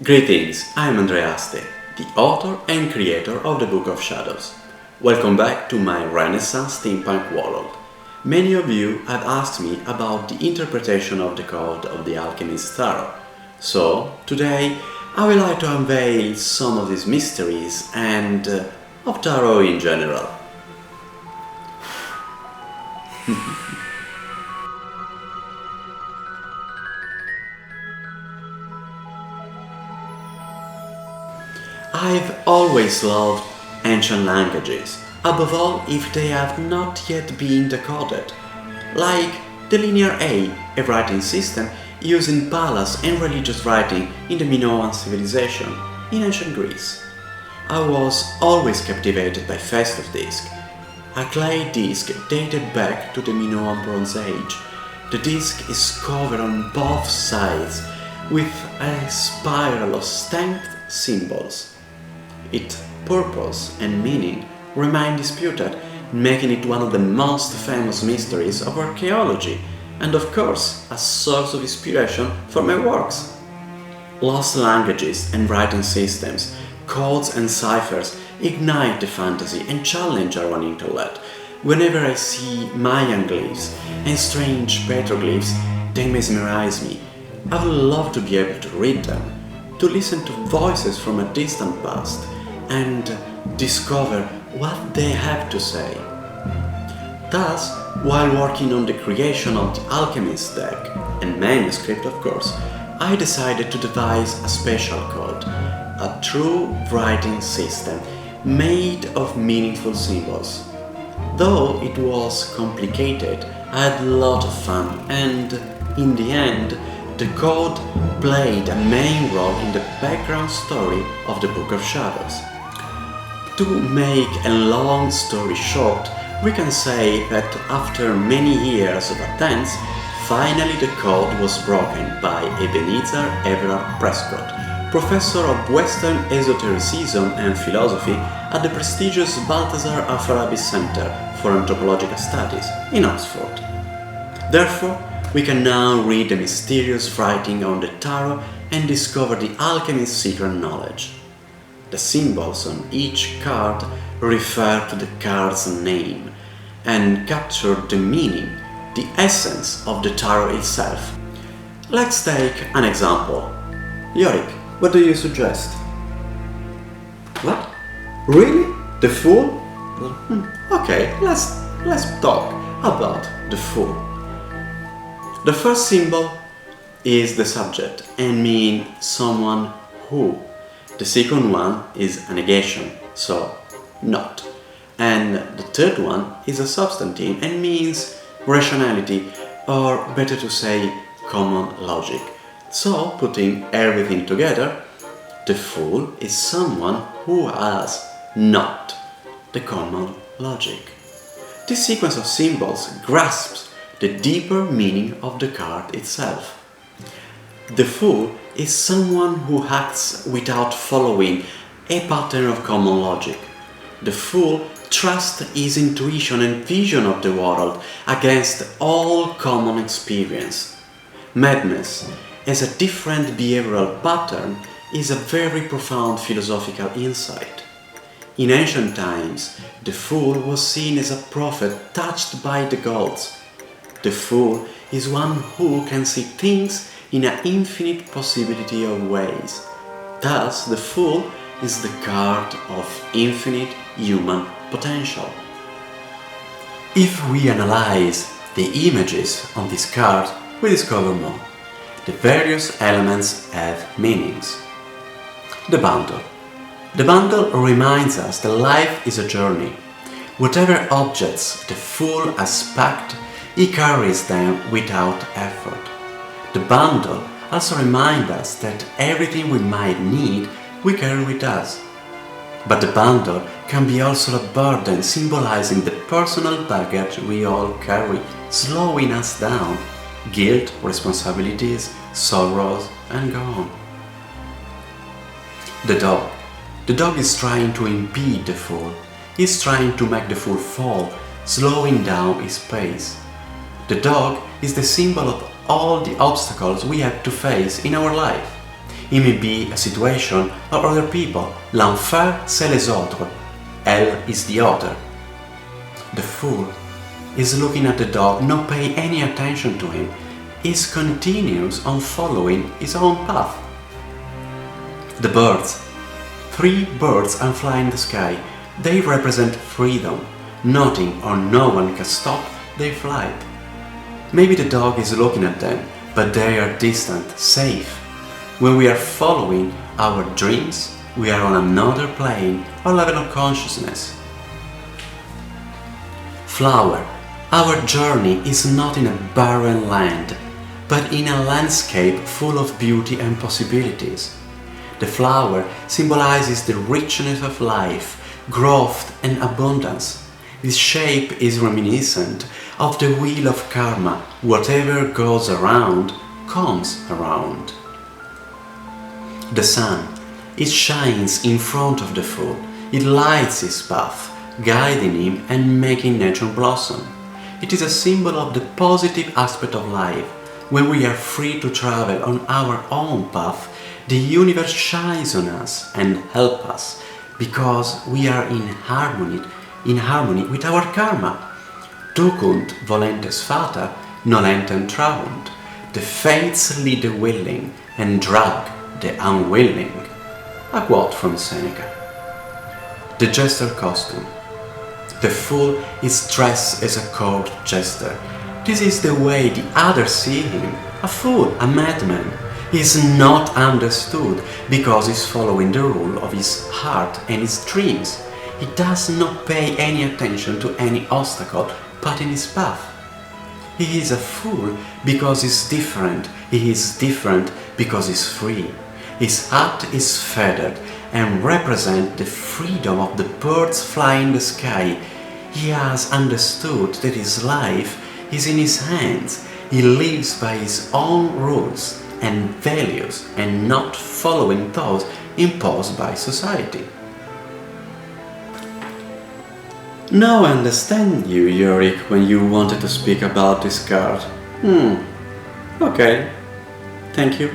Greetings, I am Andrea Aste, the author and creator of the Book of Shadows. Welcome back to my Renaissance Steampunk world. Many of you have asked me about the interpretation of the code of the Alchemist tarot. So, today I would like to unveil some of these mysteries and of tarot in general. I've always loved ancient languages, above all if they have not yet been decoded, like the Linear A writing system used in palace and religious writing in the Minoan civilization in ancient Greece. I was always captivated by festive disc, a clay disc dated back to the Minoan Bronze Age. The disc is covered on both sides with a spiral of stamped symbols. Its purpose and meaning remain disputed, making it one of the most famous mysteries of archaeology and of course a source of inspiration for my works. Lost languages and writing systems, codes and ciphers ignite the fantasy and challenge our own intellect. Whenever I see Mayan glyphs and strange petroglyphs, they mesmerize me. I would love to be able to read them, to listen to voices from a distant past, and discover what they have to say. Thus, while working on the creation of the Alchemist deck, and manuscript of course, I decided to devise a special code, a true writing system made of meaningful symbols. Though it was complicated, I had a lot of fun and, in the end, the code played a main role in the background story of the Book of Shadows. To make a long story short, we can say that after many years of attempts, finally the code was broken by Ebenezer Everard Prescott, professor of Western esotericism and philosophy at the prestigious Balthazar Alfarabi Center for Anthropological Studies in Oxford. Therefore, we can now read the mysterious writing on the tarot and discover the alchemist's secret knowledge. The symbols on each card refer to the card's name and capture the meaning, the essence of the tarot itself. Let's take an example. Yorick, what do you suggest? What? Really? The Fool? Okay, let's talk about the Fool. The first symbol is the subject and means someone who. The second one is a negation, so not. And the third one is a substantive and means rationality, or better to say, common logic. So, putting everything together, the Fool is someone who has not the common logic. This sequence of symbols grasps the deeper meaning of the card itself. The Fool is someone who acts without following a pattern of common logic. The Fool trusts his intuition and vision of the world against all common experience. Madness, as a different behavioral pattern, is a very profound philosophical insight. In ancient times, the Fool was seen as a prophet touched by the gods. The Fool is one who can see things in an infinite possibility of ways. Thus, the Fool is the card of infinite human potential. If we analyze the images on this card, we discover more. The various elements have meanings. The bundle. The bundle reminds us that life is a journey. Whatever objects the Fool has packed, he carries them without effort. The bundle also reminds us that everything we might need, we carry with us. But the bundle can be also a burden, symbolizing the personal baggage we all carry, slowing us down, guilt, responsibilities, sorrows, and go on. The dog. The dog is trying to impede the Fool. He's trying to make the Fool fall, slowing down his pace. The dog is the symbol of all the obstacles we have to face in our life. It may be a situation or other people. L'enfer, c'est les autres. Hell is the other. The fool is looking at the dog, not paying any attention to him. He continues on following his own path. The birds. 3 birds are flying in the sky. They represent freedom. Nothing or no one can stop their flight. Maybe the dog is looking at them, but they are distant, safe. When we are following our dreams, we are on another plane or level of consciousness. Flower. Our journey is not in a barren land, but in a landscape full of beauty and possibilities. The flower symbolizes the richness of life, growth and abundance. This shape is reminiscent of the wheel of karma. Whatever goes around, comes around. The sun. It shines in front of the fool. It lights his path, guiding him and making nature blossom. It is a symbol of the positive aspect of life. When we are free to travel on our own path, the universe shines on us and helps us, because we are in harmony with our karma. Ducunt volentes fata, nolentem trahunt. The fates lead the willing and drag the unwilling. A quote from Seneca. The jester costume. The fool is dressed as a court jester. This is the way the others see him. A fool, a madman. He is not understood because he is following the rule of his heart and his dreams. He does not pay any attention to any obstacle put in his path. He is a fool because he is different. He is different because he is free. His hat is feathered and represents the freedom of the birds flying in the sky. He has understood that his life is in his hands. He lives by his own rules and values and not following those imposed by society. Now I understand you, Yorick, when you wanted to speak about this card. Okay. Thank you.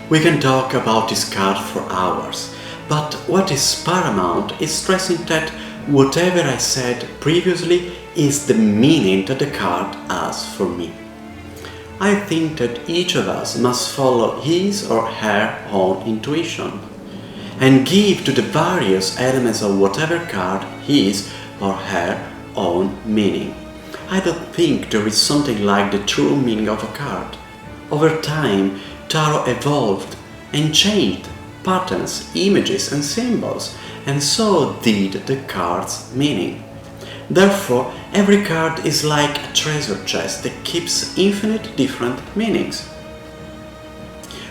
We can talk about this card for hours, but what is paramount is stressing that whatever I said previously is the meaning that the card has for me. I think that each of us must follow his or her own intuition and give to the various elements of whatever card his or her own meaning. I don't think there is something like the true meaning of a card. Over time, tarot evolved and changed patterns, images and symbols, and so did the card's meaning. Therefore, every card is like a treasure chest that keeps infinite different meanings.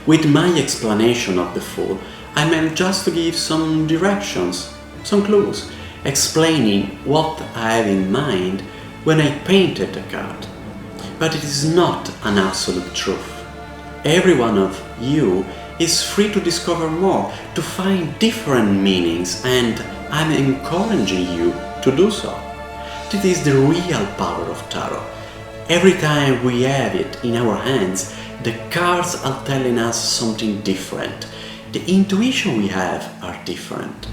With my explanation of the Fool, I meant just to give some directions, some clues, explaining what I have in mind when I painted the card. But it is not an absolute truth. Every one of you is free to discover more, to find different meanings, and I'm encouraging you to do so. This is the real power of tarot. Every time we have it in our hands, the cards are telling us something different. The intuition we have are different.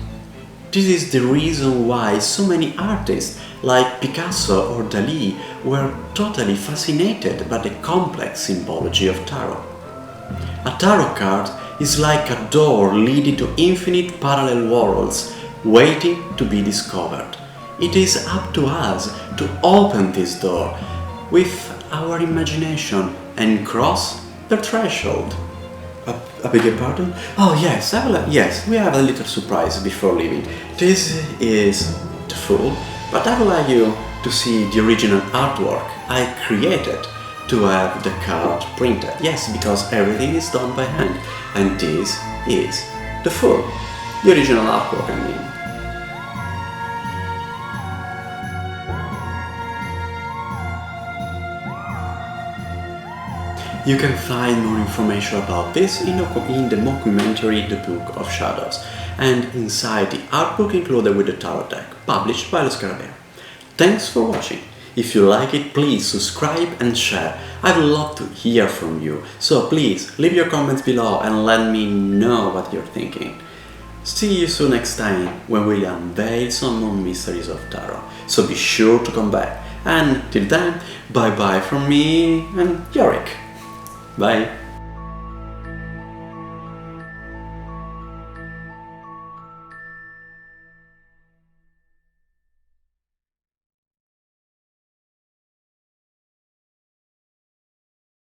This is the reason why so many artists like Picasso or Dalí were totally fascinated by the complex symbology of tarot. A tarot card is like a door leading to infinite parallel worlds waiting to be discovered. It is up to us to open this door with our imagination and cross the threshold. I beg your pardon? Oh yes, yes, we have a little surprise before leaving. This is the Fool, but I would like you to see the original artwork I created to have the card printed. Yes, because everything is done by hand, and this is the Fool, the original artwork, I mean. You can find more information about this in the documentary The Book of Shadows, and inside the art book included with the tarot deck, published by Lo Scarabeo. Thanks for watching. If you like it, please subscribe and share. I'd love to hear from you, so please leave your comments below and let me know what you're thinking. See you soon next time when we'll unveil some more mysteries of tarot, so be sure to come back. And till then, bye bye from me and Yorick. Bye.